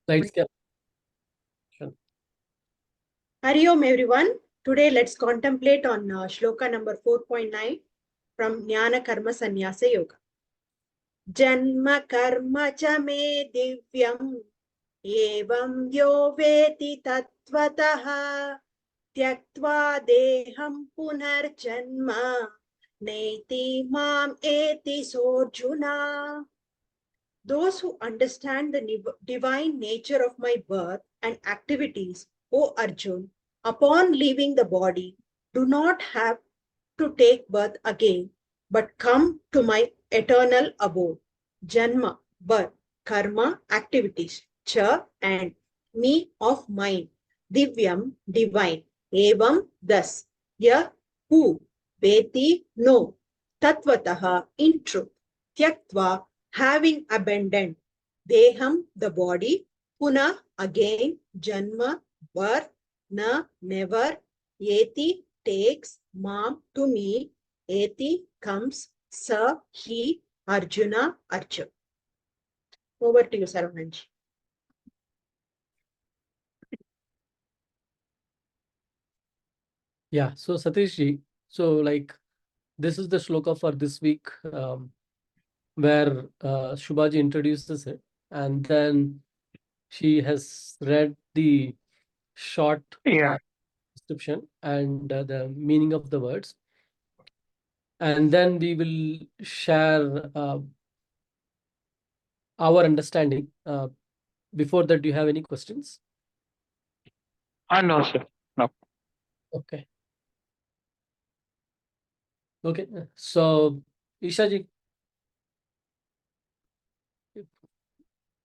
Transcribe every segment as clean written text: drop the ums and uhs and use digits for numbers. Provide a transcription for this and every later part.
Lights cap. Hari Om everyone. Today let's contemplate on Shloka number 4.9 from Jnana Karma Sanyasa Yoga. Janma karma cha me divyam evam yo vetti tattvataḥ tyaktvā deham punar janma naiti evaṁ eti Arjuna. Those who understand the divine nature of my birth and activities, O Arjun, upon leaving the body, do not have to take birth again, but come to my eternal abode. Janma, birth, karma, activities, cha, and me of mine, divyam, divine, evam, thus, ya, who, vetti, no, tattvataḥ, in truth, tyaktvā, having abandoned, deham, the body, punaḥ, again, janma, birth, na, never, yeti, takes, mam, to me, eti, comes, sa, he, Arjuna, Arjun. Over to you, Sarvananji. Yeah, so Satishji, so this is the shloka for this week, where Shubhaji introduces it, and then she has read the short description and the meaning of the words. And then we will share our understanding. Before that, do you have any questions? No, sir. No. Okay. Okay. So, Ishaji,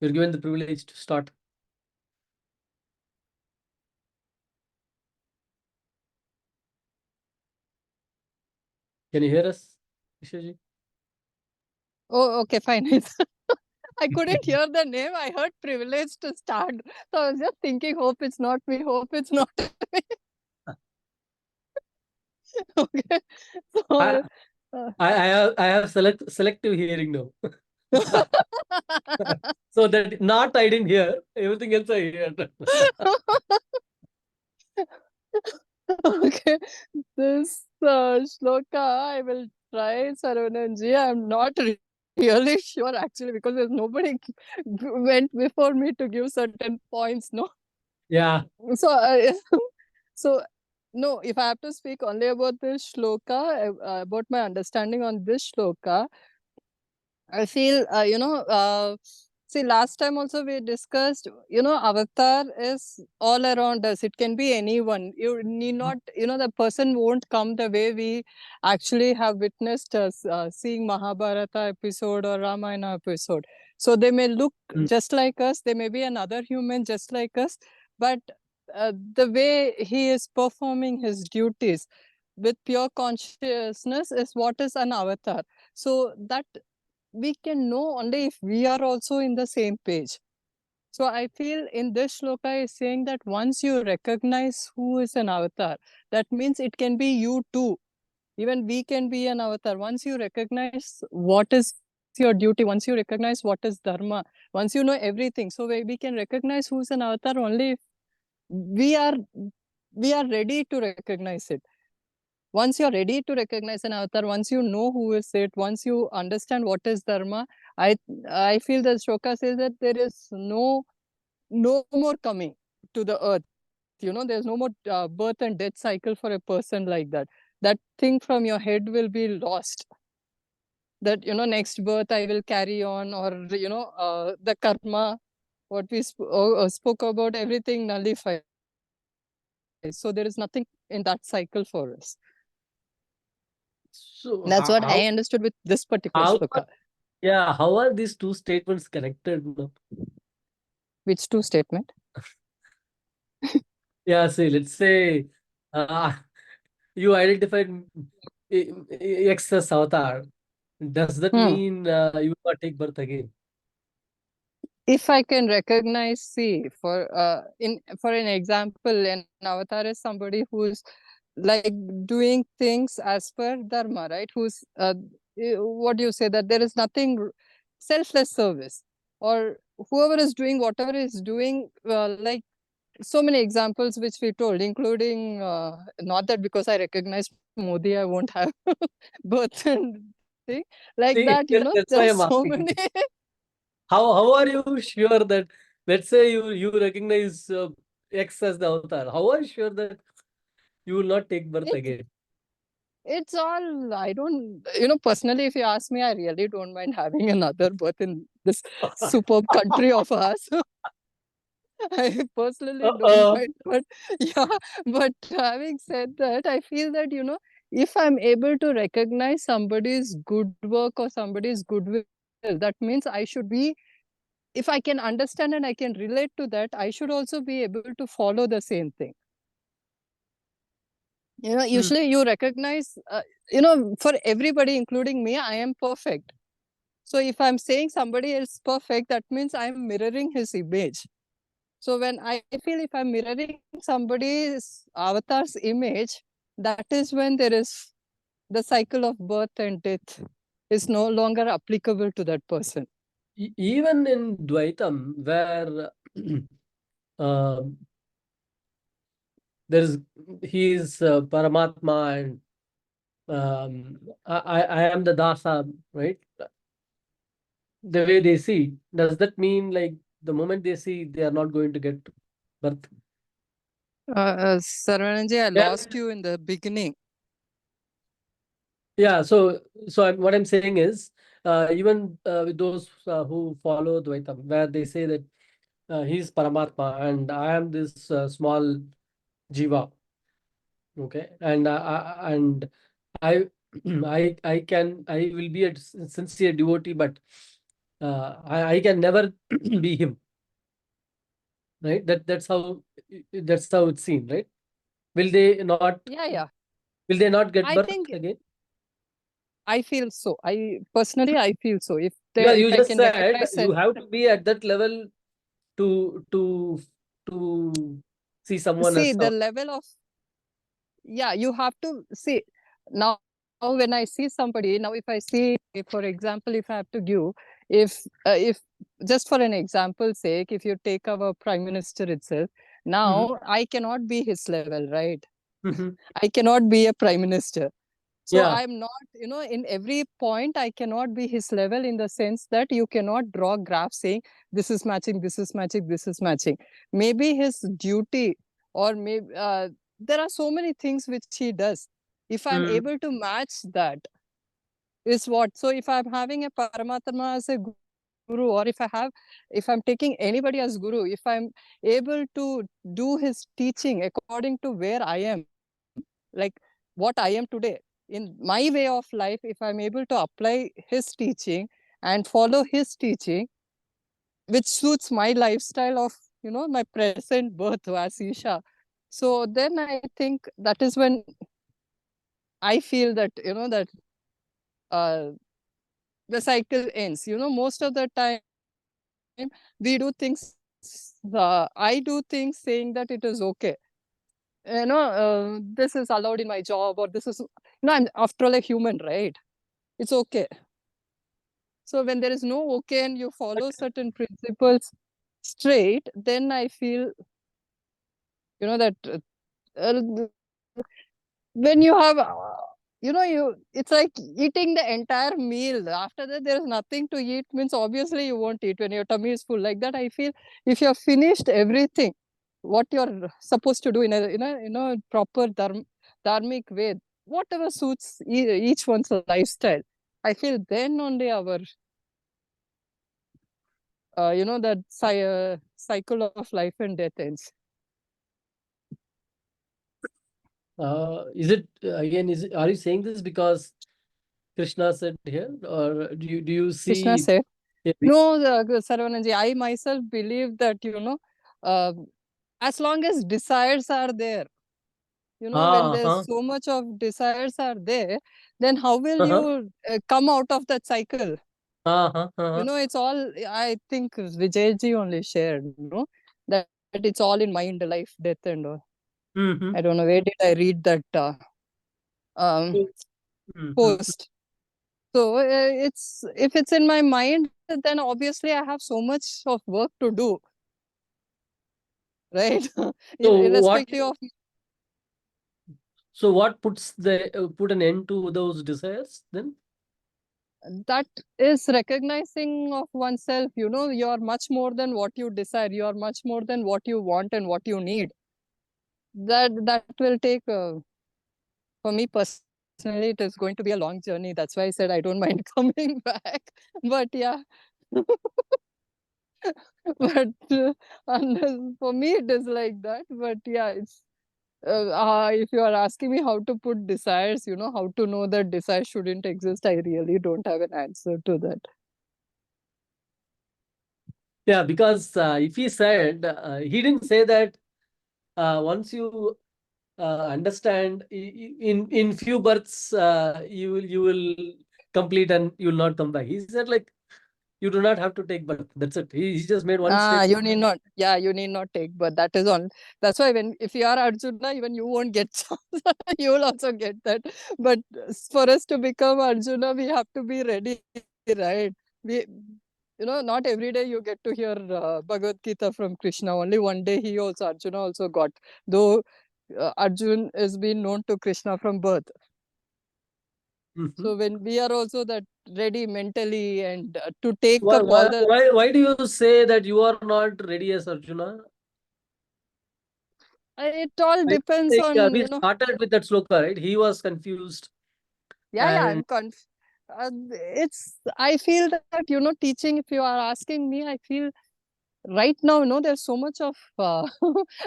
you're given the privilege to start. Can you hear us, Ishaji? Oh, okay, fine. I couldn't hear the name. I heard privilege to start. So I was just thinking, hope it's not me, hope it's not me. Okay. So, I have selective hearing now. So that not I didn't hear, everything else I heard. Okay. This shloka, I will try, Sarvananji. I'm not really sure actually because there's nobody went before me to give certain points, no? Yeah. So, so no, if I have to speak only about this shloka, about my understanding on this shloka, I feel, see, last time also we discussed, avatar is all around us. It can be anyone. You need not, the person won't come the way we actually have witnessed us seeing Mahabharata episode or Ramayana episode. So they may look just like us. They may be another human just like us. But the way he is performing his duties with pure consciousness is what is an avatar. So that we can know only if we are also in the same page. So I feel in this shloka is saying that once you recognize who is an avatar, that means it can be you too. Even we can be an avatar. Once you recognize what is your duty, once you recognize what is dharma, once you know everything, so we can recognize who is an avatar only if we are ready to recognize it. Once you're ready to recognize an avatar, once you know who is it, once you understand what is dharma, I feel the shloka says that there is no more coming to the earth. There's no more birth and death cycle for a person like that. That thing from your head will be lost. That, next birth I will carry on, or, the karma, what we spoke about, everything nullifies. So there is nothing in that cycle for us. So that's what I understood with this particular shloka. Yeah, how are these two statements connected? Which two statements? Yeah, see, let's say you identified X as avatar. Does that mean you will not take birth again? If I can recognize, see, for an example, an avatar is somebody who's like doing things as per dharma, right? Who's what do you say, that there is nothing selfless service, or whoever is doing whatever is doing, like so many examples which we told, including not that because I recognize Modi, I won't have birth and thing like See, that. You know, that's there why are I'm so asking. many. How are you sure that, let's say you recognize X as the avatar? How are you sure that you will not take birth It, again? it's all, I don't, personally, if you ask me, I really don't mind having another birth in this superb country of ours. I personally don't mind, but yeah, but having said that, I feel that, if I'm able to recognize somebody's good work or somebody's goodwill, that means I should be, if I can understand and I can relate to that, I should also be able to follow the same thing. Usually you recognize, for everybody, including me, I am perfect. So if I'm saying somebody is perfect, that means I'm mirroring his image. So when I feel if I'm mirroring somebody's avatar's image, that is when there is the cycle of birth and death is no longer applicable to that person. Even in Dvaitam, where there is, he is Paramatma and I am the Dasa, right? The way they see, does that mean like the moment they see, they are not going to get birth? Sarvananji, I Yeah. lost you in the beginning. Yeah, so what I'm saying is, even with those who follow Dvaitam, where they say that he's Paramatma and I am this small jiva, okay, and I I will be a sincere devotee, but I can never be him, right? That's how it's seen, right? Will they not? Yeah. Will they not get I birth think again? I feel so. I personally, I feel so. Because If you I just can said recognize you it, have to be at that level to see someone see as the level of, yeah, you have to see now. When I see somebody, now if I see, for example, if I have to give, if just for an example's sake, if you take our prime minister itself, now I cannot be his level, right? I cannot be a prime minister. So yeah. I'm not, in every point, I cannot be his level, in the sense that you cannot draw graph saying this is matching, this is matching, this is matching. Maybe his duty, or maybe there are so many things which he does. If I'm able to match that, is what. So if I'm having a Paramatma as a guru, or if I'm taking anybody as guru, if I'm able to do his teaching according to where I am, like what I am today, in my way of life, if I'm able to apply his teaching and follow his teaching, which suits my lifestyle of, my present birth as Isha. So then I think that is when I feel that, that uh, the cycle ends. Most of the time we do things, I do things saying that it is okay. This is allowed in my job, or this is, I'm after all a human, right? It's okay. So when there is no okay and you follow certain principles straight, then I feel, that uh, when you have, it's like eating the entire meal. After that, there is nothing to eat, means obviously you won't eat when your tummy is full. Like that, I feel if you have finished everything, what you're supposed to do in a proper dharmic way, whatever suits each one's lifestyle, I feel then only our that cycle of life and death ends. Is it again? Are you saying this because Krishna said here, or do you Krishna see? said, Yeah. no, Sarvananji, I myself believe that, uh, as long as desires are there, when there's Uh-huh. so much of desires are there, then how will Uh-huh. you come out of that cycle? Uh-huh. Uh-huh. It's all, I think Vijayji only shared, that it's all in mind, life, death, and all. I don't know, where did I read that um, Mm-hmm. post? So if it's in my mind, then obviously I have so much of work to do, right? So what Irrespective of so what puts put an end to those desires then? that is recognizing of oneself. You are much more than what you desire. You are much more than what you want and what you need. That will take for me personally, it is going to be a long journey. That's why I said I don't mind coming back. But yeah, but for me it is like that. But yeah, it's if you are asking me how to put desires, how to know that desire shouldn't exist, I really don't have an answer to that. Yeah, because if he said, he didn't say that once you understand in few births you will complete and you will not come back. He said like you do not have to take birth. That's it. He just made one statement. You need not. Yeah, you need not take, but that is on. That's why if you are Arjuna, even you won't get chance. You will also get that. But for us to become Arjuna, we have to be ready, right? Not every day you get to hear Bhagavad Gita from Krishna. Only one day Arjuna also got. Though Arjun is being known to Krishna from birth. So when we are also that ready mentally and to take up all the... Why do you say that you are not ready as Arjuna? It all depends on, we started with that sloka, right? He was confused. Yeah, I'm confused. I feel that, teaching, if you are asking me, I feel right now, there's so much of,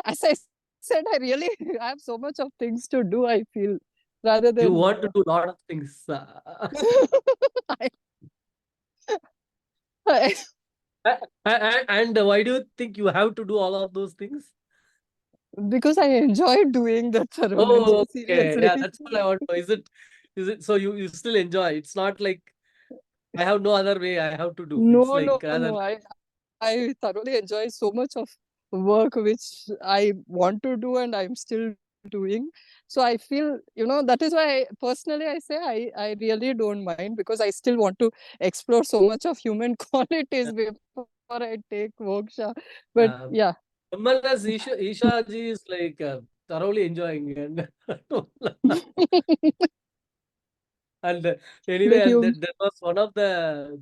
as I said, I have so much of things to do, I feel, rather than... You want to do a lot of things. And why do you think you have to do all of those things? Because I enjoy doing that, Tarun. Oh, okay. Seriously. Yeah, that's what I want to know. Is it so you still enjoy? It's not like I have no other way I have to do. It's No, like no. I thoroughly enjoy so much of work which I want to do and I'm still doing. So I feel, that is why personally I say I really don't mind, because I still want to explore so much of human qualities before I take moksha. But yeah. Unless Isha ji is like thoroughly enjoying and and anyway, and that was one of the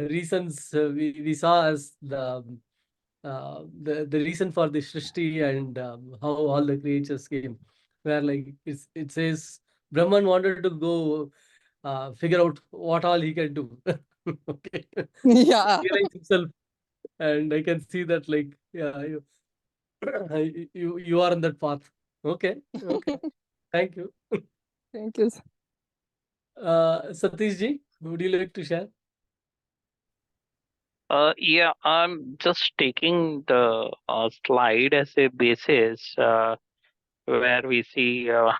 reasons we saw as the reason for the Srishti and how all the creatures came, where like it says Brahman wanted to go figure out what all he can do. Okay. Yeah. Realize himself, and I can see that like you are on that path. Okay. Thank you. Thank you. Satish ji, would you like to share? Yeah, I'm just taking the slide as a basis where we see uh,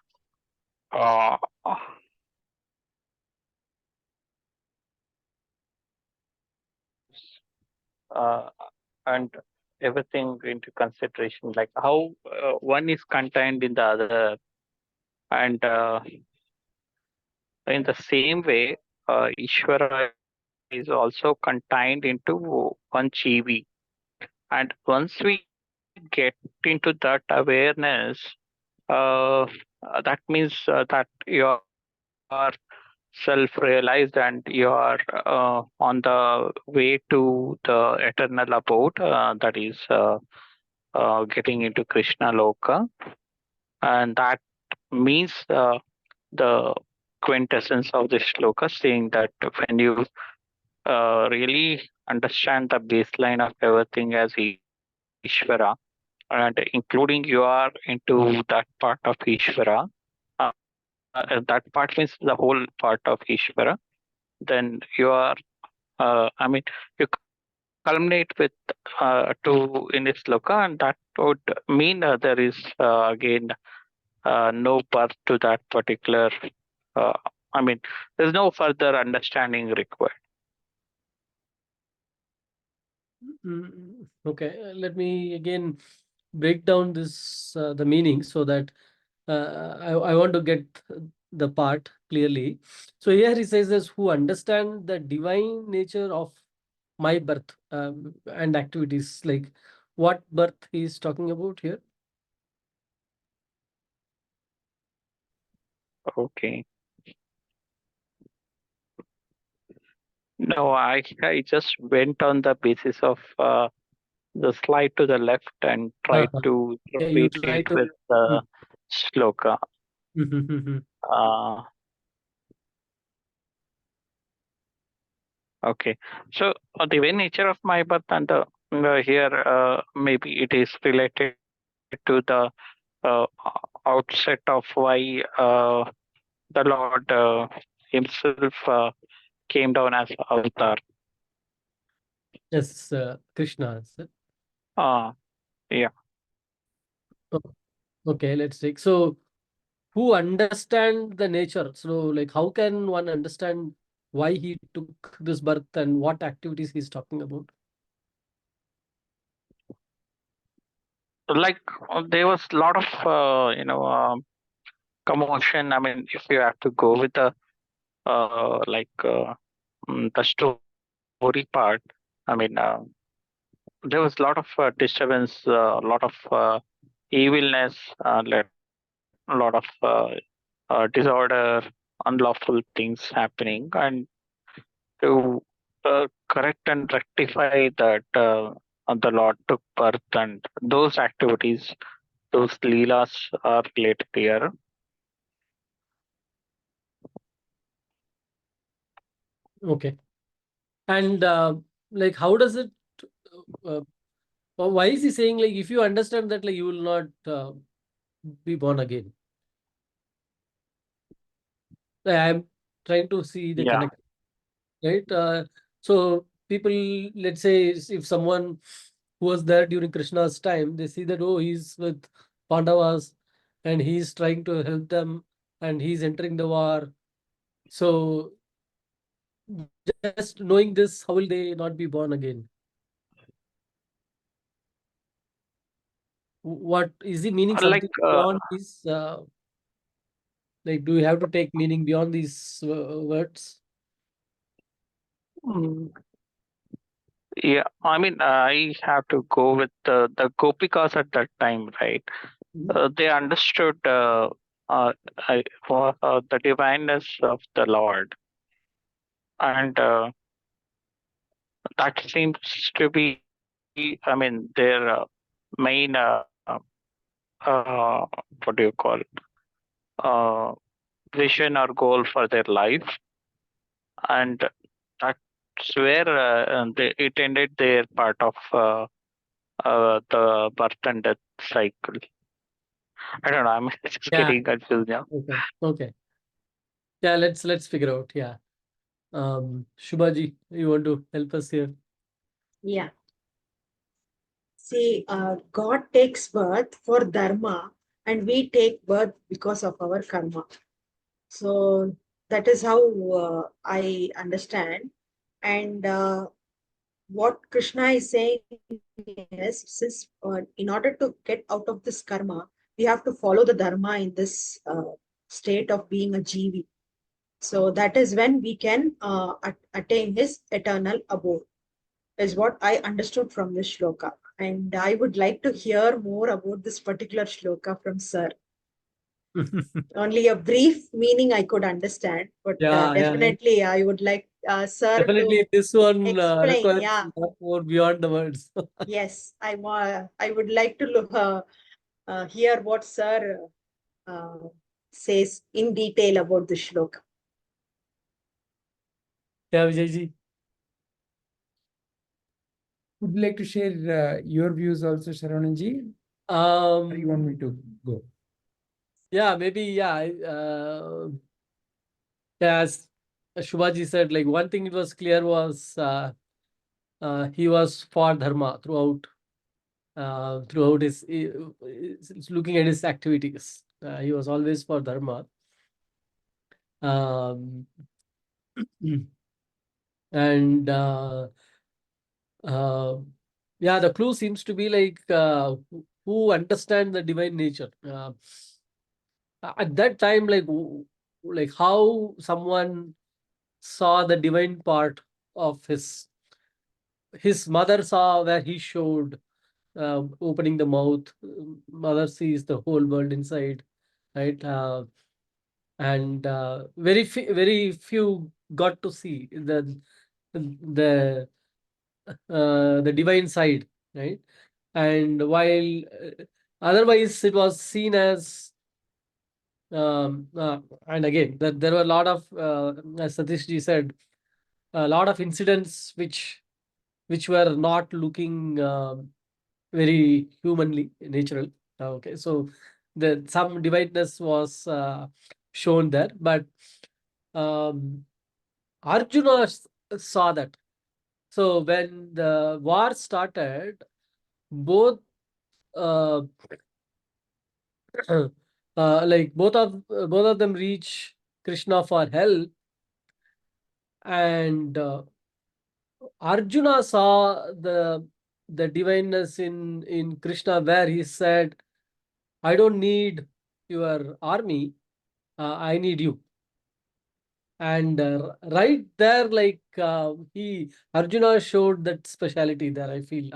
uh, and everything into consideration, like how one is contained in the other, and in the same way, Ishvara is also contained into one chibi. And once we get into that awareness, that means that you are self-realized and you are on the way to the eternal abode, that is getting into Krishna Loka. And that means the quintessence of this shloka, saying that when you really understand the baseline of everything as Ishvara, and including you are into that part of Ishvara, that part means the whole part of Ishvara, then you are, you culminate with two in this loka, and that would mean there is again no birth to that particular, uh, there's no further understanding required. Okay, let me again break down this the meaning so that I want to get the part clearly. So here he says this, who understand the divine nature of my birth and activities. Like what birth he is talking about here? Okay. No, I just went on the basis of the slide to the left and tried Uh-huh. to Yeah, you repeat try it to. with the shloka. Mm. Uh, okay. So the very nature of my birth and here maybe it is related to the uh, outset of why the Lord himself came down as avatar. Yes, Krishna. Yeah. Okay, let's take. So who understand the nature? So like how can one understand why he took this birth and what activities he's talking about? Like there was a lot of commotion. I mean, if you have to go with the the story part, I mean, there was a lot of disturbance, a lot of evilness, a lot of disorder, unlawful things happening, and to correct and rectify that, the Lord took birth, and those activities, those leelas are related here. Okay. And like how does it uh, why is he saying like if you understand that like you will not be born again? Like, I'm trying to see the Yeah. connect, right? So people, let's say if someone who was there during Krishna's time, they see that, oh, he's with Pandavas and he's trying to help them and he's entering the war. So just knowing this, how will they not be born again? What is he meaning Like something beyond these? Like, do you have to take meaning beyond these words? mm, yeah, I mean, I have to go with the Gopikas at that time, right? They understood uh, the divineness of the Lord, and that seems to be, I mean, their main what do you call uh, vision or goal for their life, and that's where it ended their part of the birth and death cycle. I don't know. I'm just Yeah. getting confused now. Okay. Okay. Yeah. Let's figure out. Yeah. Shubhaji, you want to help us here? Yeah. See, God takes birth for dharma, and we take birth because of our karma. So that is how I understand. And what Krishna is saying is, since in order to get out of this karma, we have to follow the dharma in this state of being a jivi. So that is when we can attain his eternal abode, is what I understood from this shloka. And I would like to hear more about this particular shloka from Sir. Only a brief meaning I could understand, but Yeah. definitely I would like Sir Definitely, to this one explain. requires Yeah, a lot more beyond the words. yes, I would like to look, hear what Sir says in detail about the shloka. Yeah, Vijayji. Would you like to share your views also, Sharavanji? Or you want me to go? Yeah, maybe. Yeah. As Shubhaji said, like one thing it was clear was he was for dharma throughout his looking at his activities. He was always for dharma. Um, and yeah, the clue seems to be like who understand the divine nature. At that time, like like how someone saw the divine part of his mother saw where he showed opening the mouth. Mother sees the whole world inside, right? And very few got to see the the divine side, right? And while otherwise it was seen as and again that there were a lot of as Satish ji said, a lot of incidents which were not looking very humanly natural. Okay, so the some divineness was shown there, but Arjuna saw that. So when the war started, both uh, like both of them reach Krishna for help, and Arjuna saw the divineness in Krishna, where he said, "I don't need your army, I need you." And right there, like Arjuna showed that speciality there. I feel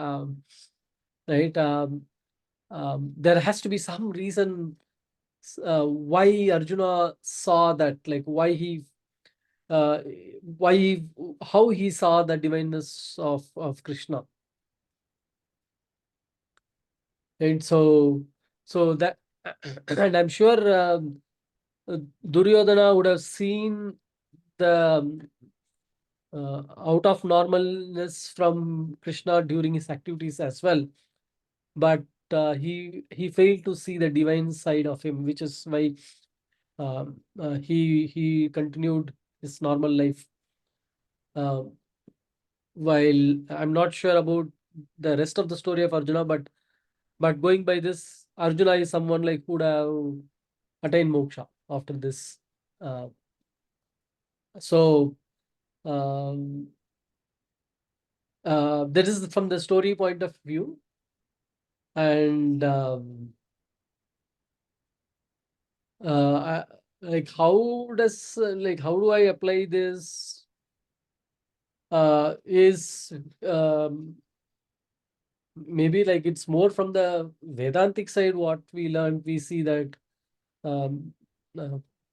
right. There has to be some reason why Arjuna saw that, like uh, how he saw the divineness of Krishna. And so that, and I'm sure Duryodhana would have seen the out of normalness from Krishna during his activities as well, but he failed to see the divine side of him, which is why he continued his normal life. While I'm not sure about the rest of the story of Arjuna, but going by this, Arjuna is someone like who would have attained moksha after this. So that is from the story point of view, and like how do I apply this? Is maybe like it's more from the Vedantic side. What we learned, we see that um,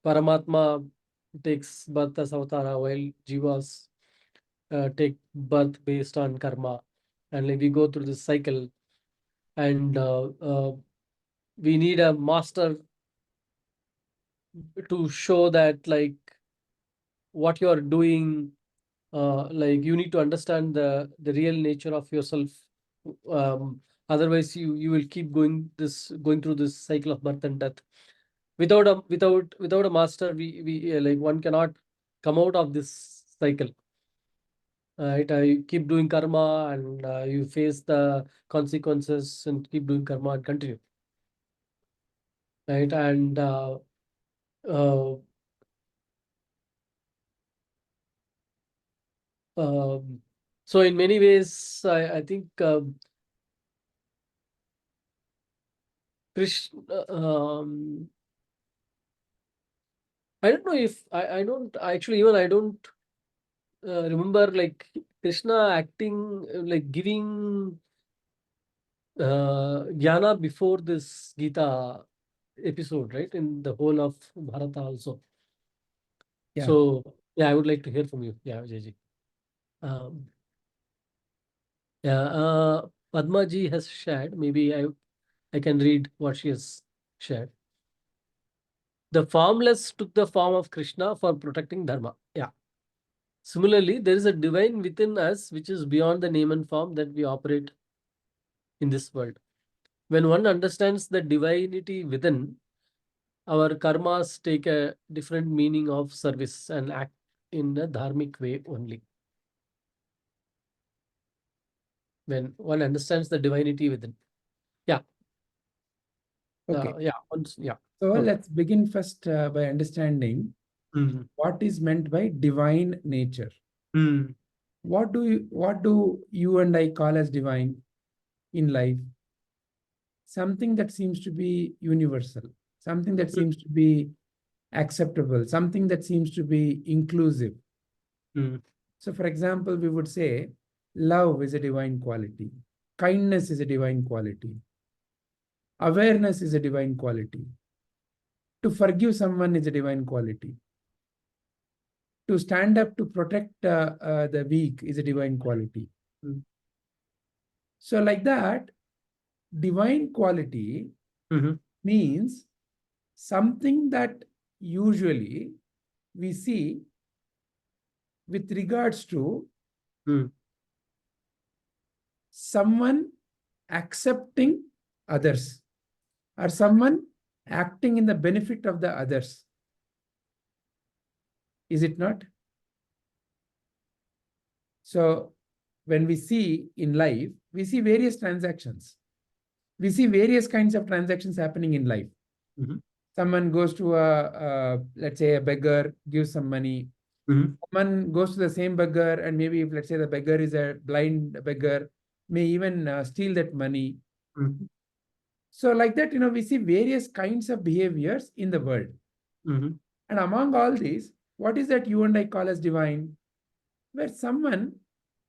Paramatma takes birth as avatara, while jivas take birth based on karma, and like we go through this cycle, and we need a master to show that like what you are doing, like you need to understand the real nature of yourself. Otherwise you will keep going through this cycle of birth and death. Without a master, we like one cannot come out of this cycle. Right, you keep doing karma, and you face the consequences and keep doing karma and continue. Right, and uh, so in many ways, I think Krishna. I don't know if I don't actually even I don't remember like Krishna acting like giving Jnana before this Gita episode, right? In the whole of Bharata also. Yeah. So yeah, I would like to hear from you. Yeah, Vijayji. Yeah, Padma ji has shared. Maybe I can read what she has shared. The formless took the form of Krishna for protecting Dharma. Yeah. Similarly, there is a divine within us which is beyond the name and form that we operate in this world. When one understands the divinity within, our karmas take a different meaning of service and act in a dharmic way only. When one understands the divinity within. Yeah. Okay. Yeah. So Okay. let's begin first by understanding what is meant by divine nature. What do you and I call as divine in life? Something that seems to be universal, something that seems to be acceptable, something that seems to be inclusive. Mm. So, for example, we would say love is a divine quality, kindness is a divine quality, awareness is a divine quality, to forgive someone is a divine quality, to stand up to protect the weak is a divine quality. Mm. So, like that, divine quality Mhm. means something that usually we see with regards to Mm. someone accepting others or someone acting in the benefit of the others. Is it not? So, when we see in life, we see various transactions. We see various kinds of transactions happening in life. Mhm. Someone goes to let's say a beggar, gives some money. Mhm. Someone goes to the same beggar, and maybe if let's say the beggar is a blind beggar, may even steal that money. Mhm. So like that, we see various kinds of behaviors in the world. Mhm. And among all these, what is that you and I call as divine? Where someone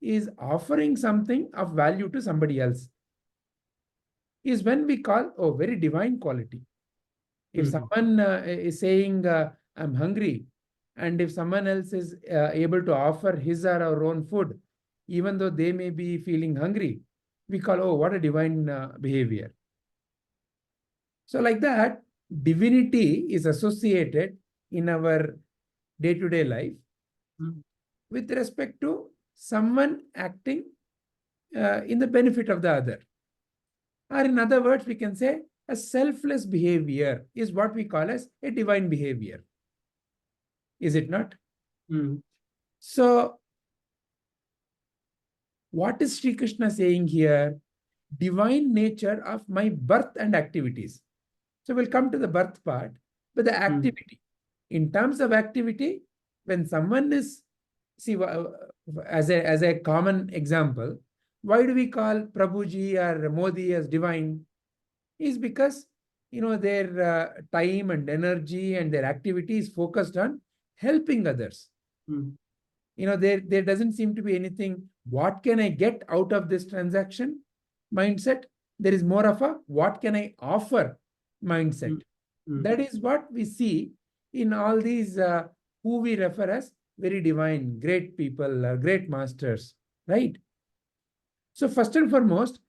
is offering something of value to somebody else is when we call, oh, very divine quality. If Mhm. someone is saying, I'm hungry, and if someone else is able to offer his or our own food, even though they may be feeling hungry, we call, oh, what a divine behavior. So like that, divinity is associated in our day-to-day life Mhm. with respect to someone acting in the benefit of the other. Or in other words, we can say a selfless behavior is what we call as a divine behavior. Is it not? Mhm. So, what is Sri Krishna saying here? Divine nature of my birth and activities. So, we'll come to the birth part, but the activity. In terms of activity, when someone is, see, as a common example, why do we call Prabhuji or Modi as divine? Is because their time and energy and their activity is focused on helping others. Mhm. There doesn't seem to be anything, what can I get out of this transaction mindset. There is more of a what can I offer mindset. Mhm. That is what we see in all these who we refer as very divine, great people, great masters, right? So first and foremost,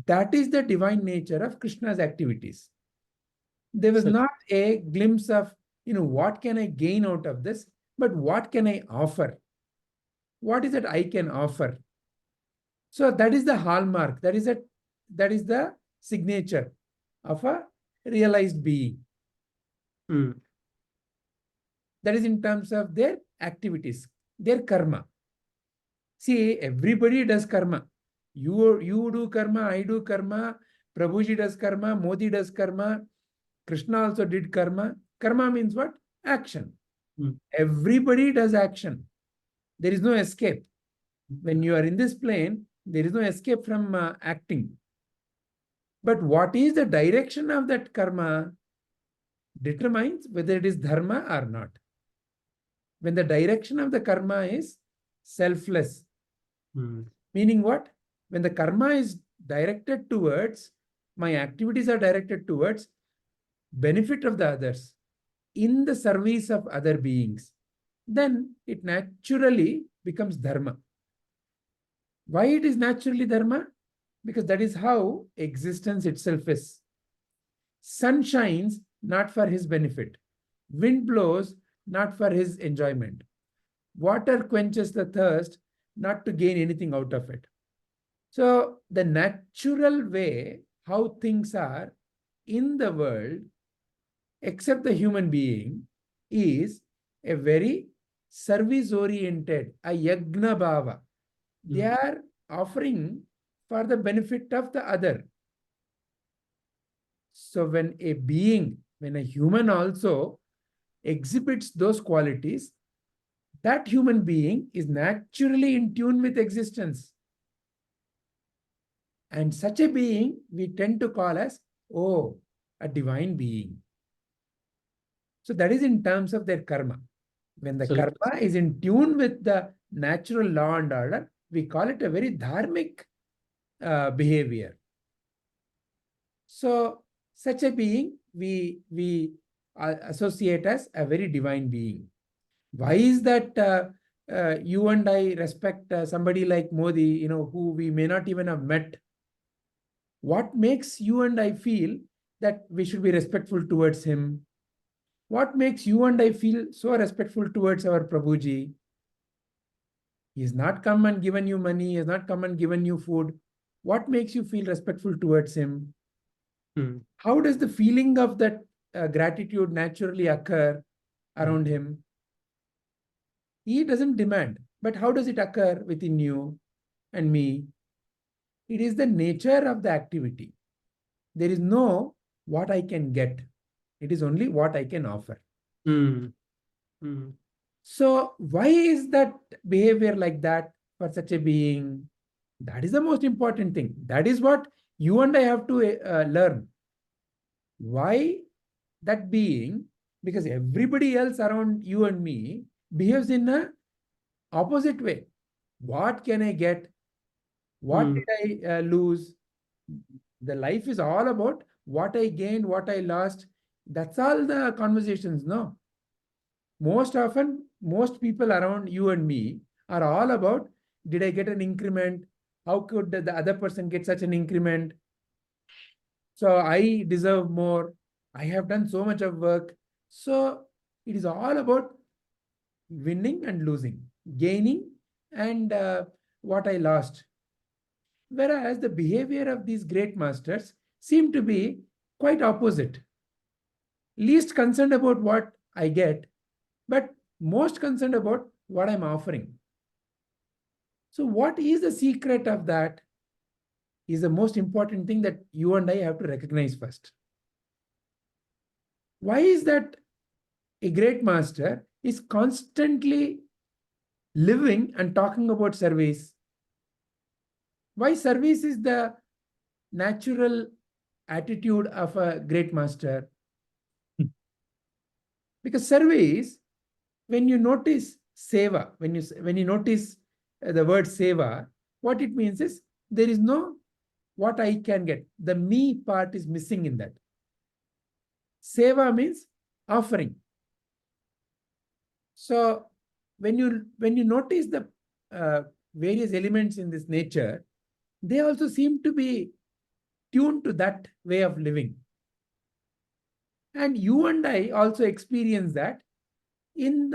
that is the divine nature of Krishna's activities. There was Sir. not a glimpse of, what can I gain out of this, but what can I offer? What is it I can offer? So that is the hallmark. That is the signature of a realized being. Mhm. That is in terms of their activities, their karma. See, everybody does karma. You do karma, I do karma, Prabhuji does karma, Modi does karma, Krishna also did karma. Karma means what? Action. Everybody does action. There is no escape. When you are in this plane, there is no escape from acting. But what is the direction of that karma determines whether it is dharma or not. When the direction of the karma is selfless, meaning what? When the karma is directed towards, my activities are directed towards benefit of the others in the service of other beings, then it naturally becomes dharma. Why it is naturally dharma? Because that is how existence itself is. Sun shines not for his benefit. Wind blows not for his enjoyment. Water quenches the thirst not to gain anything out of it. So the natural way how things are in the world, except the human being, is a very service-oriented, a yagna bhava. They are offering for the benefit of the other. So when a human also exhibits those qualities, that human being is naturally in tune with existence. And such a being we tend to call as, oh, a divine being. So that is in terms of their karma. When the So- karma is in tune with the natural law and order, we call it a very dharmic behavior. So such a being we associate as a very divine being. Why is that you and I respect somebody like Modi, who we may not even have met? What makes you and I feel that we should be respectful towards him? What makes you and I feel so respectful towards our Prabhuji? He has not come and given you money, he has not come and given you food. What makes you feel respectful towards him? How does the feeling of that gratitude naturally occur around him? He doesn't demand, but how does it occur within you and me? It is the nature of the activity. There is no what I can get. It is only what I can offer. So why is that behavior like that for such a being? That is the most important thing. That is what you and I have to learn. Why that being? Because everybody else around you and me behaves in a opposite way. What can I get? What did I lose? The life is all about what I gained, what I lost. That's all the conversations, no? Most often, most people around you and me are all about, did I get an increment? How could the other person get such an increment? So I deserve more. I have done so much of work. So it is all about winning and losing, gaining and what I lost. Whereas the behavior of these great masters seem to be quite opposite. Least concerned about what I get, but most concerned about what I'm offering. So what is the secret of that is the most important thing that you and I have to recognize first. Why is that a great master is constantly living and talking about service? Why service is the natural attitude of a great master? Because service, when you notice seva, when you notice the word seva, what it means is there is no what I can get. The me part is missing in that. Seva means offering. So when you notice the various elements in this nature, they also seem to be tuned to that way of living. And you and I also experience that in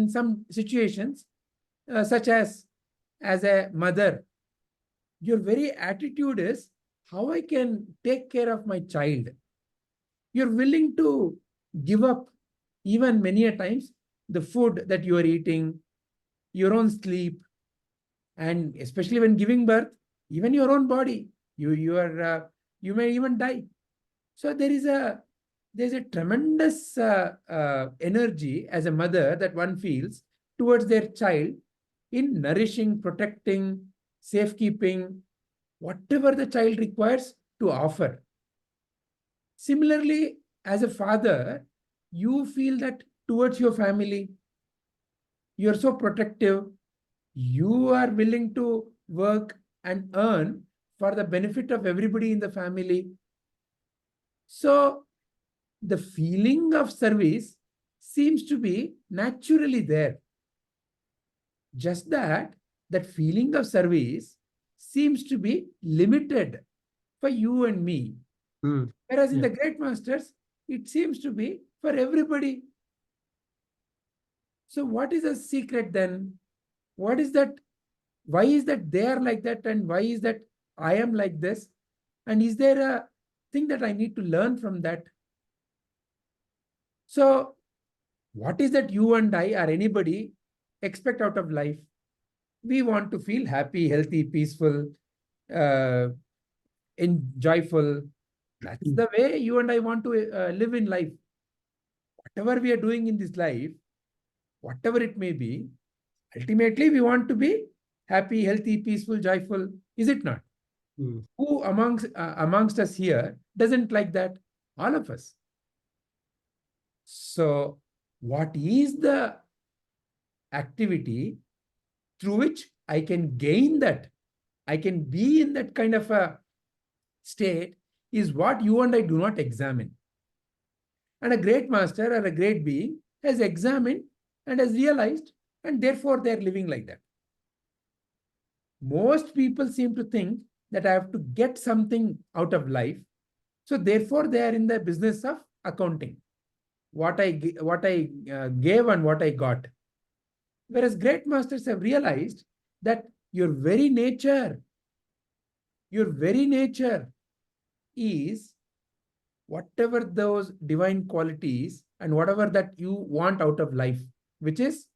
some situations, such as a mother, your very attitude is how I can take care of my child. You're willing to give up even many a times the food that you are eating, your own sleep, and especially when giving birth, even your own body, you may even die. So there's a tremendous energy as a mother that one feels towards their child in nourishing, protecting, safekeeping, whatever the child requires to offer. Similarly, as a father, you feel that towards your family, you're so protective. You are willing to work and earn for the benefit of everybody in the family. So the feeling of service seems to be naturally there. Just that feeling of service seems to be limited for you and me. Whereas in the great masters, it seems to be for everybody. So what is the secret then? What is that? Why is that they are like that? And why is that I am like this? And is there a thing that I need to learn from that? So what is that you and I or anybody expect out of life? We want to feel happy, healthy, peaceful, joyful. That's the way you and I want to live in life. Whatever we are doing in this life, whatever it may be, ultimately we want to be happy, healthy, peaceful, joyful. Is it not? Who amongst us here doesn't like that? All of us. So, what is the activity through which I can gain that, I can be in that kind of a state, is what you and I do not examine. And a great master or a great being has examined and has realized, and therefore they are living like that. Most people seem to think that I have to get something out of life. So therefore they are in the business of accounting. What I gave and what I got. Whereas great masters have realized that your very nature is whatever those divine qualities and whatever that you want out of life, which is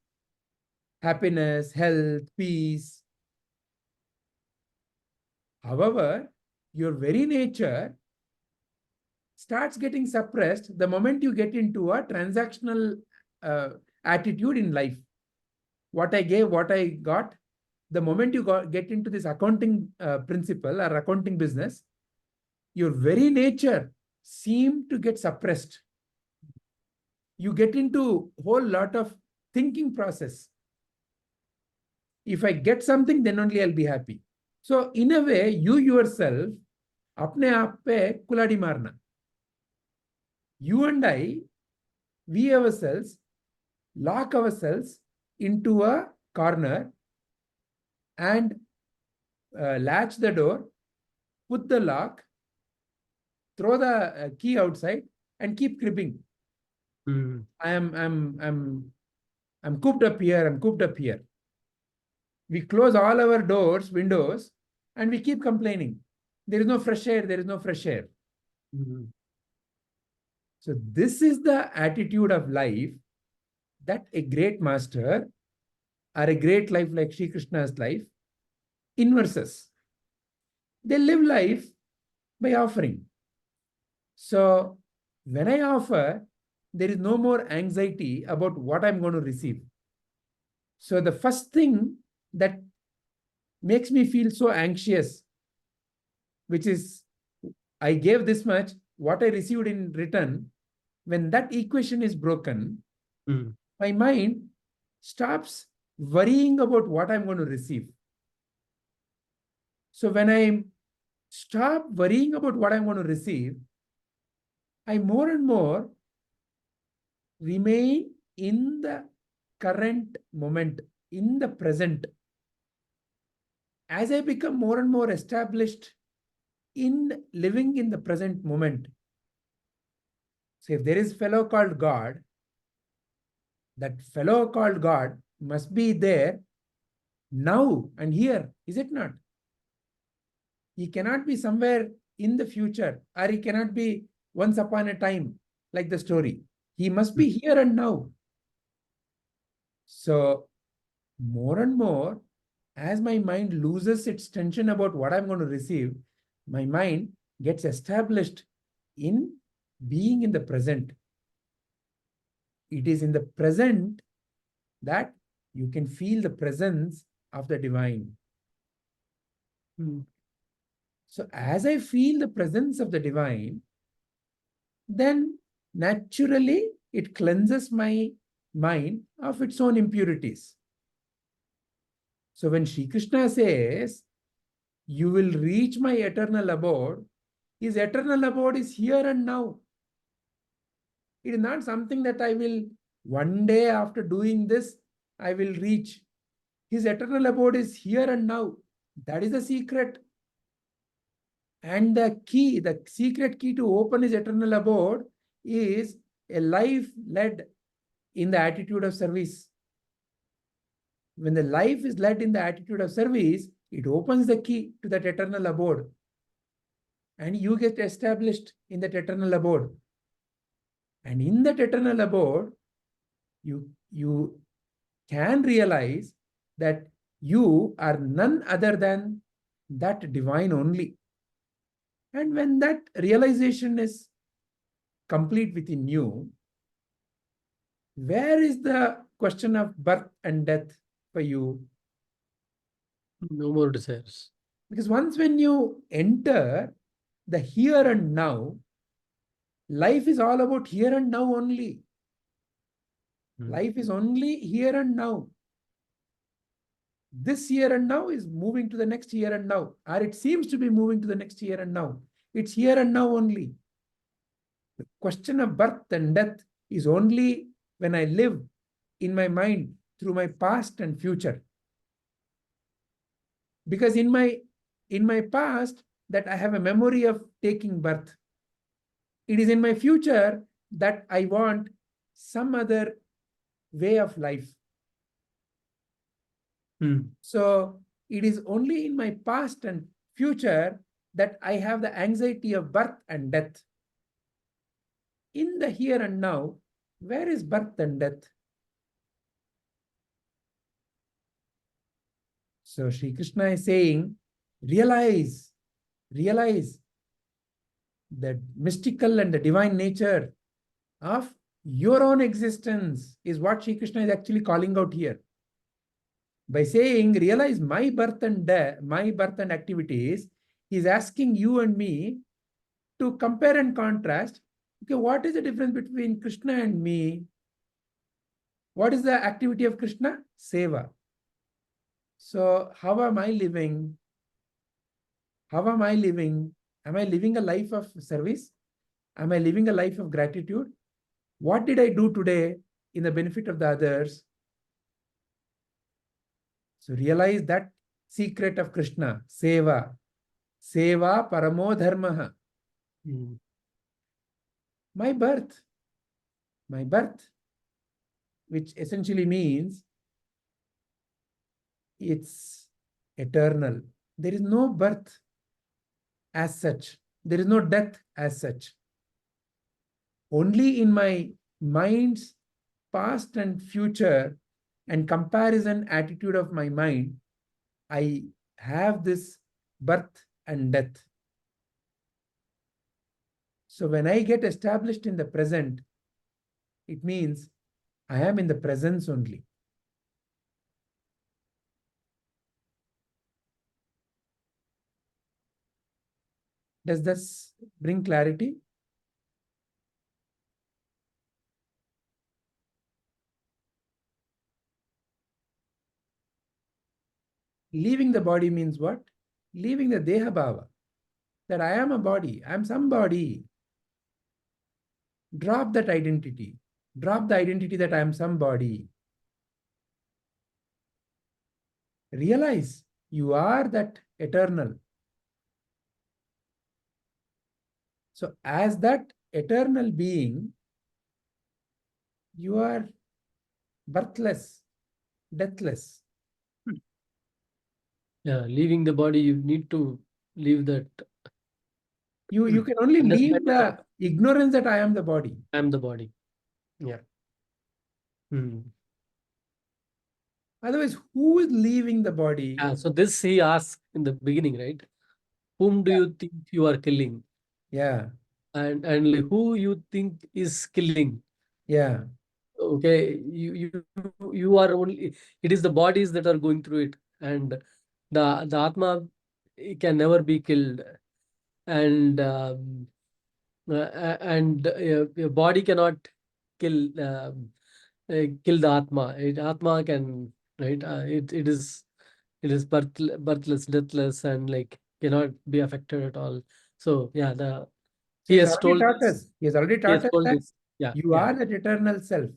happiness, health, peace. However, your very nature starts getting suppressed the moment you get into a transactional attitude in life. What I gave, what I got, the moment you get into this accounting principle or accounting business, your very nature seems to get suppressed. You get into a whole lot of thinking process. If I get something, then only I'll be happy. So in a way, you yourself, apne aap pe kuladi marna. You and I, we ourselves, lock ourselves into a corner and latch the door, put the lock, throw the key outside, and keep cribbing. I'm cooped up here. I'm cooped up here. We close all our doors, windows, and we keep complaining. There is no fresh air. There is no fresh air. So this is the attitude of life that a great master or a great life like Sri Krishna's life inverses. They live life by offering. So when I offer, there is no more anxiety about what I'm going to receive. So the first thing that makes me feel so anxious, which is I gave this much, what I received in return, when that equation is broken, my mind stops worrying about what I'm going to receive. So when I stop worrying about what I'm going to receive, I more and more remain in the current moment, in the present. As I become more and more established in living in the present moment. So if there is a fellow called God, that fellow called God must be there now and here, is it not? He cannot be somewhere in the future, or he cannot be once upon a time, like the story. He must be here and now. So more and more, as my mind loses its tension about what I'm going to receive, my mind gets established in being in the present. It is in the present that you can feel the presence of the divine. So as I feel the presence of the divine, then naturally it cleanses my mind of its own impurities. So when Sri Krishna says, you will reach my eternal abode, his eternal abode is here and now. It is not something that I will, one day after doing this, I will reach. His eternal abode is here and now. That is the secret. And the key, the secret key to open his eternal abode is a life led in the attitude of service. When the life is led in the attitude of service, it opens the key to that eternal abode. And you get established in that eternal abode. And in that eternal abode, you can realize that you are none other than that divine only. And when that realization is complete within you, where is the question of birth and death for you? No more desires. Because once when you enter the here and now, life is all about here and now only. Life is only here and now. This here and now is moving to the next here and now, or it seems to be moving to the next here and now. It's here and now only. The question of birth and death is only when I live in my mind through my past and future. Because in my past, that I have a memory of taking birth. It is in my future that I want some other way of life. So it is only in my past and future that I have the anxiety of birth and death. In the here and now, where is birth and death? So Sri Krishna is saying, realize the mystical and the divine nature of your own existence is what Sri Krishna is actually calling out here. By saying, realize my birth and activities, he is asking you and me to compare and contrast. Okay, what is the difference between Krishna and me? What is the activity of Krishna? Seva. So how am I living? Am I living a life of service? Am I living a life of gratitude? What did I do today in the benefit of the others? So realize that secret of Krishna, seva. Seva paramo dharmaha. My birth, which essentially means it's eternal. There is no birth as such. There is no death as such. Only in my mind's past and future and comparison attitude of my mind, I have this birth and death. So when I get established in the present, it means I am in the presence only. Does this bring clarity? Leaving the body means what? Leaving the deha bhava. That I am a body, I am somebody. Drop that identity. Drop the identity that I am somebody. Realize you are that eternal. So as that eternal being, you are birthless, deathless. Yeah, leaving the body, you need to leave that. You can only leave Understand the that ignorance that I am the body. I am the body. Yeah. Otherwise, who is leaving the body? Yeah. So this he asked in the beginning, right? Whom do you think you are killing? Yeah, And who you think is killing? yeah. Okay, you are only. It is the bodies that are going through it, and the Atma can never be killed, and your body cannot kill kill the Atma. Atma can, right? It is birthless, deathless, and like cannot be affected at all. So yeah, So he he's has already told taught this. us. He has already He has taught us told that this. Yeah, you yeah, are that eternal self.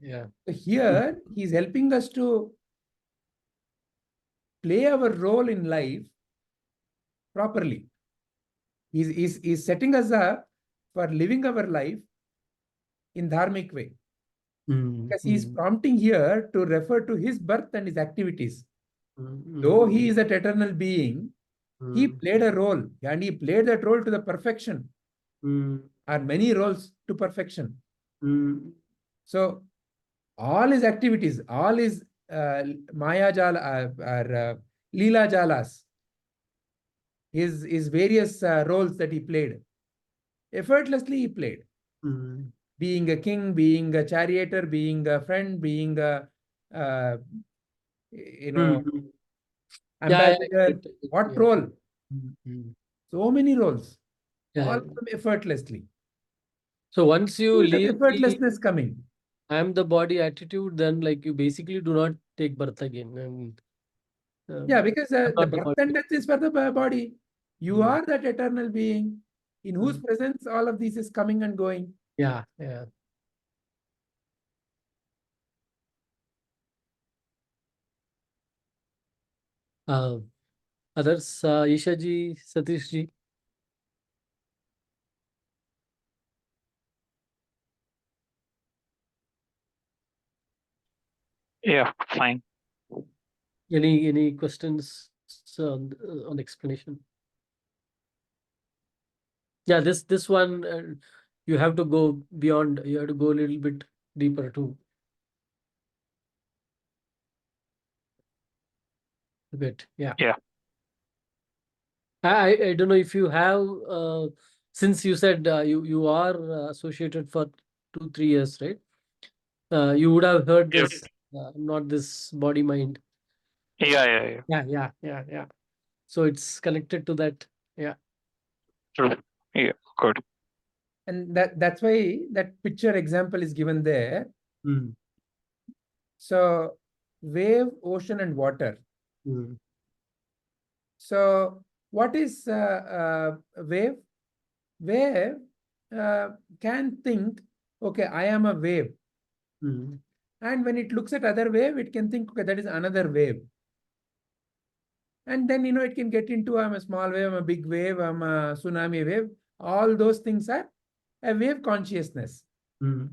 yeah. So here, he's helping us to play our role in life properly. He's setting us up for living our life in dharmic way. Because he's prompting here to refer to his birth and his activities. Though he is that eternal being, he played a role, and he played that role to the perfection. Or many roles to perfection. So all his activities, all his Maya Jala or Leela Jalas, his various roles that he played, effortlessly he played. Being a king, being a charioteer, being a friend, being a ambassador. What role? So many roles. Yeah. All of them effortlessly. So once you Who is that leave effortlessness coming? I am the body attitude, then like you basically do not take birth again. And Yeah, because the not the birth body. and death is for the body. You are that eternal being in whose presence all of this is coming and going. Yeah, yeah. Others, Isha ji, Satish ji, Yeah, fine. any questions on the explanation? Yeah, this one you have to go beyond. You have to go a little bit deeper too. A bit, yeah. Yeah. I don't know if you have since you said you are associated for 2-3 years, right? You would have heard Yeah. this, not this body mind. Yeah. Yeah. So it's connected to that. Yeah. True. Yeah, good. And that's why that picture example is given there. Mm. So wave, ocean, and water. Mm. So what is wave? Wave can think, okay, I am a wave. Mm. And when it looks at other wave, it can think, okay, that is another wave. And then, it can get into, I'm a small wave, I'm a big wave, I'm a tsunami wave. All those things are a wave consciousness. Mm.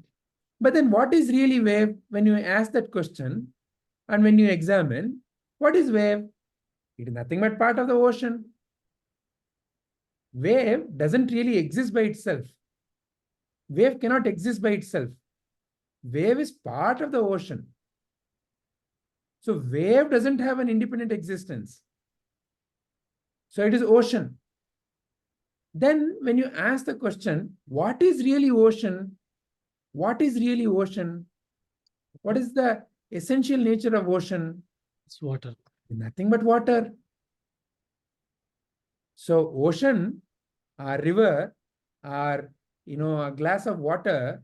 But then what is really wave? When you ask that question and when you examine, what is wave? It is nothing but part of the ocean. Wave doesn't really exist by itself. Wave cannot exist by itself. Wave is part of the ocean. So wave doesn't have an independent existence. So it is ocean. Then when you ask the question, what is really ocean? What is really ocean? What is the essential nature of ocean? It's water. Nothing but water. So ocean, or river, or a glass of water,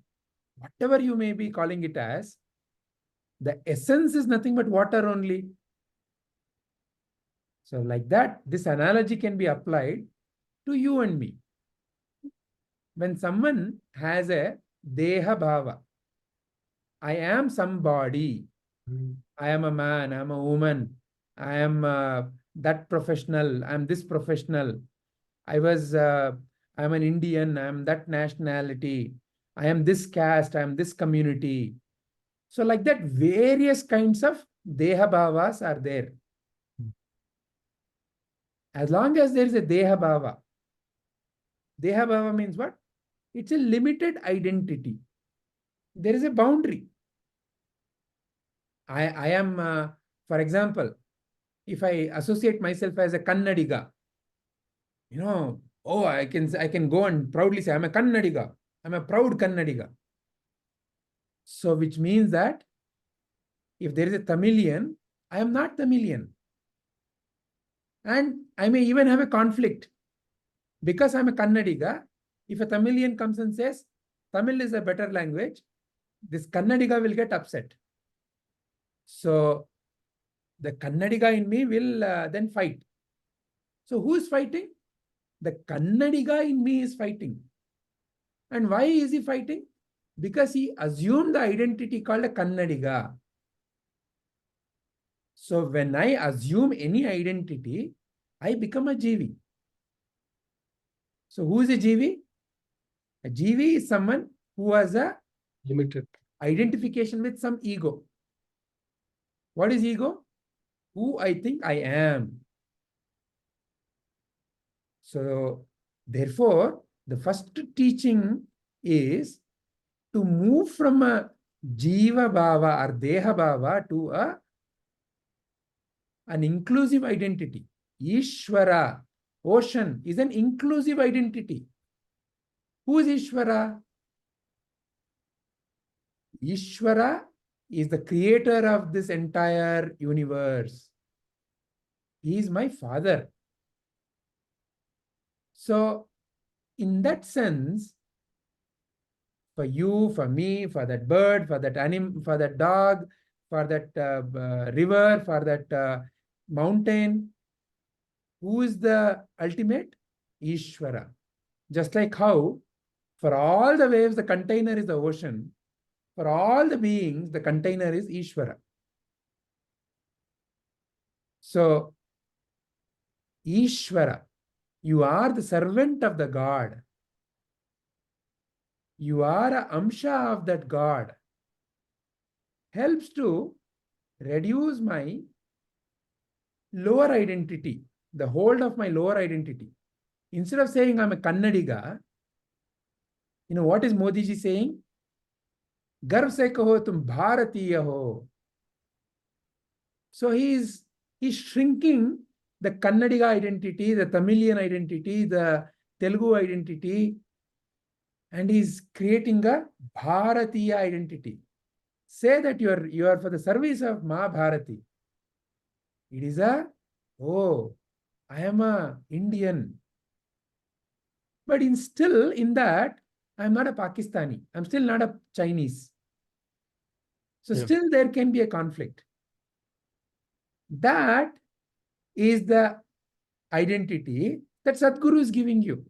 whatever you may be calling it as, the essence is nothing but water only. So like that, this analogy can be applied to you and me. When someone has a deha bhava, I am somebody. Mm. I am a man, I am a woman, I am that professional, I am this professional. I am an Indian, I am that nationality, I am this caste, I am this community. So like that, various kinds of deha bhavas are there. As long as there is a deha bhava means what? It's a limited identity. There is a boundary. I am, for example, if I associate myself as a Kannadiga, I can go and proudly say, I'm a Kannadiga. I'm a proud Kannadiga. So which means that if there is a Tamilian, I am not Tamilian. And I may even have a conflict. Because I'm a Kannadiga, if a Tamilian comes and says, Tamil is a better language, this Kannadiga will get upset. So the Kannadiga in me will then fight. So who is fighting? The Kannadiga in me is fighting. And why is he fighting? Because he assumed the identity called a Kannadiga. So when I assume any identity, I become a jivi. So who is a jivi? A jivi is someone who has a Limited identification with some ego. What is ego? Who I think I am. So therefore, the first teaching is to move from a jiva bhava or deha bhava to an inclusive identity. Ishvara, ocean, is an inclusive identity. Who is Ishvara? Ishvara is the creator of this entire universe. He is my father. So, in that sense, For you, for me, for that bird, for that animal, for that dog, for that river, for that mountain. Who is the ultimate? Ishvara. Just like how for all the waves, the container is the ocean. For all the beings, the container is Ishvara. So, Ishvara, you are the servant of the God. You are a amsha of that God. Helps to reduce my lower identity, the hold of my lower identity. Instead of saying I'm a Kannadiga, you know what is Modi ji saying? Garv se kaho tum Bharatiya ho. So he's shrinking the Kannadiga identity, the Tamilian identity, the Telugu identity, and he's creating a Bharatiya identity. Say that you are for the service of Ma Bharati. It is I am a Indian. But still in that, I'm not a Pakistani. I'm still not a Chinese. So still there can be a conflict. That is the identity that Sadhguru is giving you.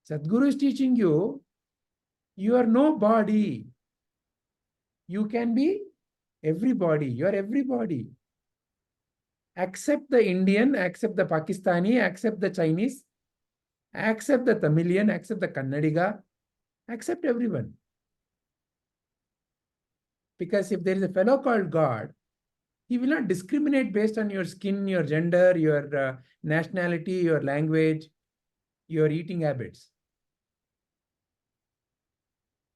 Sadhguru is teaching you, you are no body. You can be everybody. You are everybody. Accept the Indian, accept the Pakistani, accept the Chinese, accept the Tamilian, accept the Kannadiga, accept everyone. Because if there is a fellow called God, he will not discriminate based on your skin, your gender, your nationality, your language, your eating habits.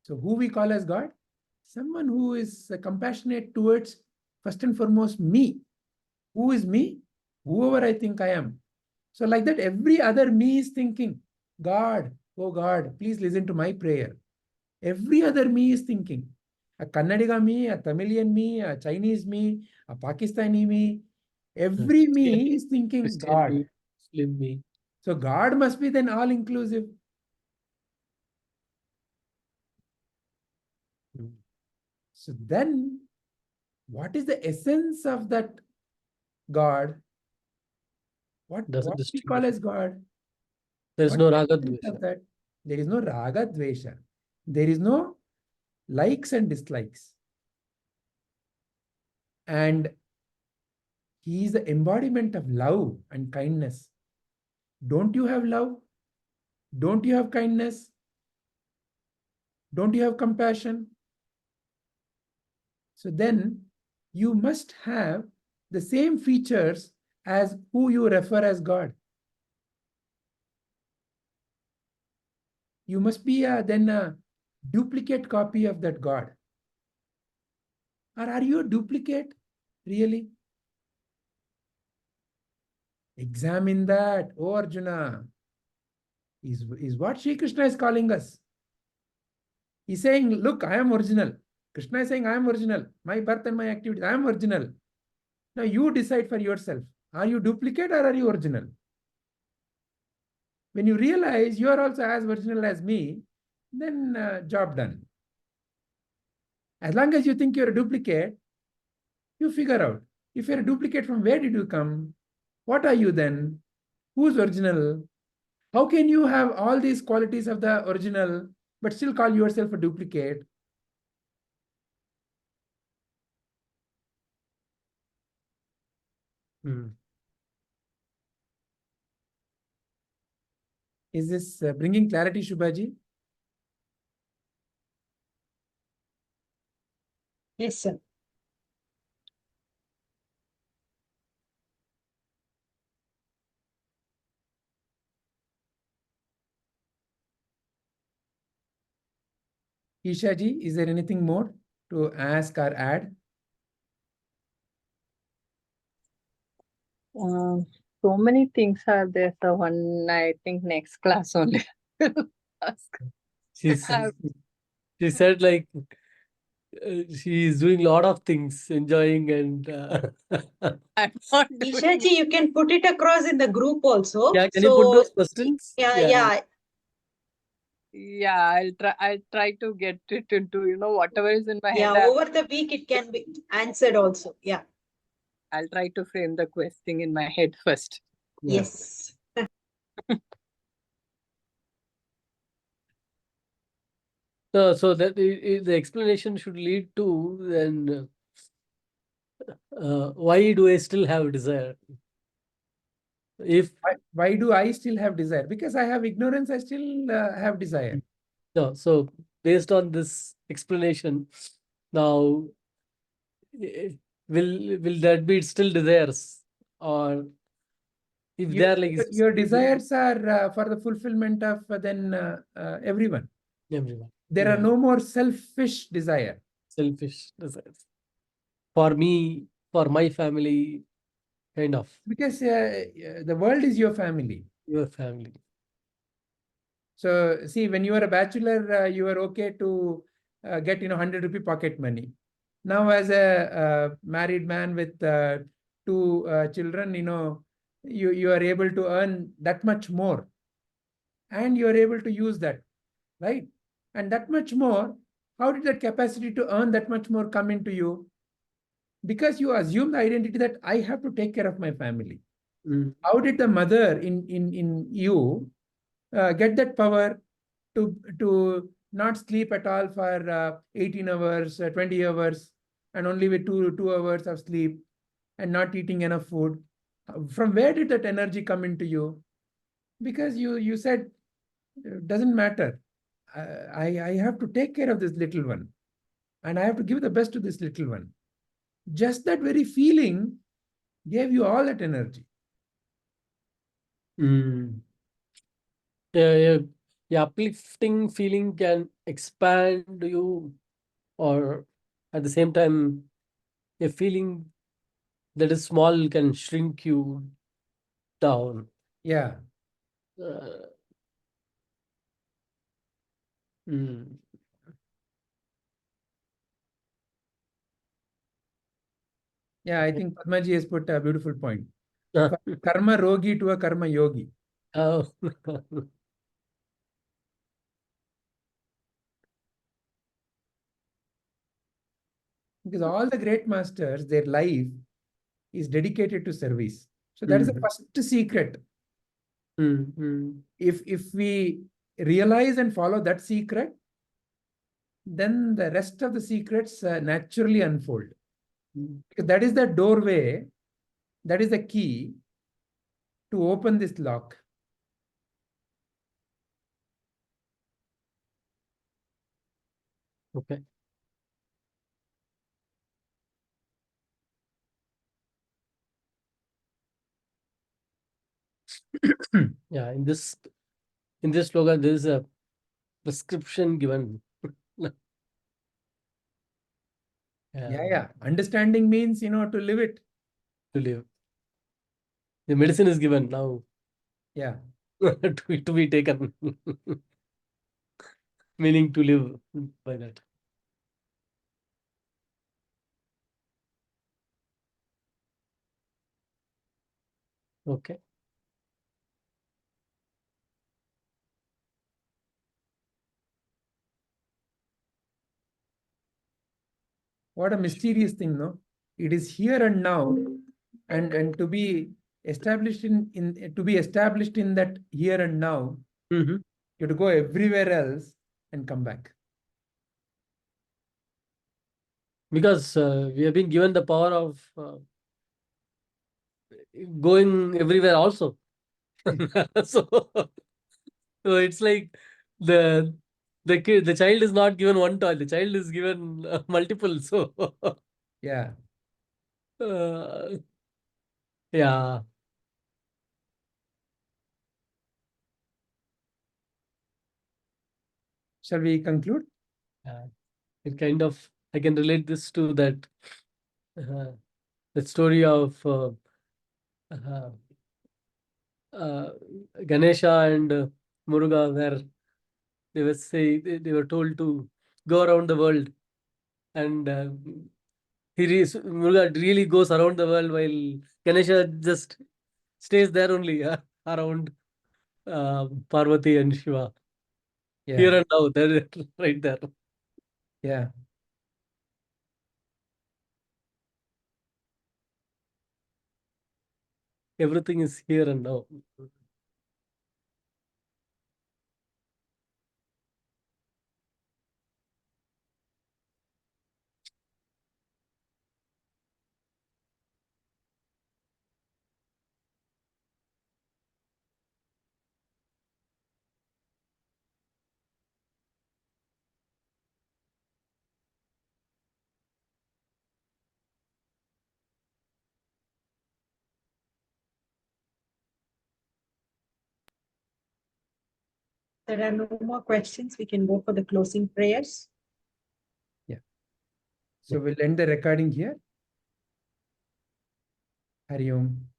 So who we call as God? Someone who is compassionate towards, first and foremost, me. Who is me? Whoever I think I am. So like that, every other me is thinking, God, oh God, please listen to my prayer. Every other me is thinking. A Kannadiga me, a Tamilian me, a Chinese me, a Pakistani me. Every me is thinking Christian God. me, Muslim me. So God must be then all-inclusive. So then, what is the essence of that God? What we call as God? There is no raga There dvesha. is no raga dvesha. There is no likes and dislikes. And he is the embodiment of love and kindness. Don't you have love? Don't you have kindness? Don't you have compassion? So then you must have the same features as who you refer as God. You must be then a duplicate copy of that God. Or are you a duplicate, really? Examine that, oh Arjuna. Is what Sri Krishna is calling us. He's saying, look, I am original. Krishna is saying, I am original. My birth and my activities, I am original. Now you decide for yourself. Are you duplicate or are you original? When you realize you are also as original as me, then job done. As long as you think you're a duplicate, you figure out. If you're a duplicate, from where did you come? What are you then? Who's original? How can you have all these qualities of the original, but still call yourself a duplicate? Is this bringing clarity, Shubhaji? Yes, sir. Isha ji, is there anything more to ask or add? So many things are there. So one, I think next class only. Ask. She said like she is doing a lot of things, enjoying and I'm not doing Isha ji, you can put it across in the group also. yeah, can you put those questions? Yeah. Yeah, I'll try to get it into, whatever is in my Yeah, head. over the week it can be answered also. Yeah. I'll try to frame the question in my head first. Yeah. Yes. So that the explanation should lead to then why do I still have desire? If Why do I still have desire? Because I have ignorance, I still have desire. no, so based on this explanation, now will that be still desires, or if they are like Your desires are for the fulfillment of everyone. everyone, There are no more selfish desire. selfish desires for me, for my family, kind of Because the world is your family. your family. So see, when you are a bachelor, you are okay to get 100 rupee pocket money. Now, as a married man with two children, you are able to earn that much more, and you are able to use that, right? And that much more, how did that capacity to earn that much more come into you? Because you assume the identity that I have to take care of my family. How did the mother in you get that power to not sleep at all for 18 hours, 20 hours, and only with 2 hours of sleep, and not eating enough food? From where did that energy come into you? Because you said, doesn't matter. I have to take care of this little one, and I have to give the best to this little one. Just that very feeling gave you all that energy. The uplifting feeling can expand you, or at the same time, a feeling that is small can shrink you down. Yeah. Yeah, I think Padmaji has put a beautiful point. Karma rogi to a karma yogi. Oh. Because all the great masters, their life is dedicated to service. So that is the first secret. If we realize and follow that secret, then the rest of the secrets naturally unfold. Because that is the doorway, that is the key to open this lock. Okay. Yeah, in this slogan, there is a prescription given. Yeah. Understanding means, to live it. To live. The medicine is given now. Yeah. to be taken. Meaning to live by that. Okay. What a mysterious thing, no? It is here and now, and to be established in that here and now, you have to go everywhere else and come back. Because we have been given the power of going everywhere also. so it's like the child is not given one toy, the child is given multiple. So Yeah. Yeah. Shall we conclude? It kind of, I can relate this to that story of Ganesha and Muruga, where they were told to go around the world, and Muruga really goes around the world while Ganesha just stays there only around Parvati and Shiva. Here Yeah. and now, there, right there. Yeah. Everything is here and now. There are no more questions. We can go for the closing prayers. So we'll end the recording here. Hari Om.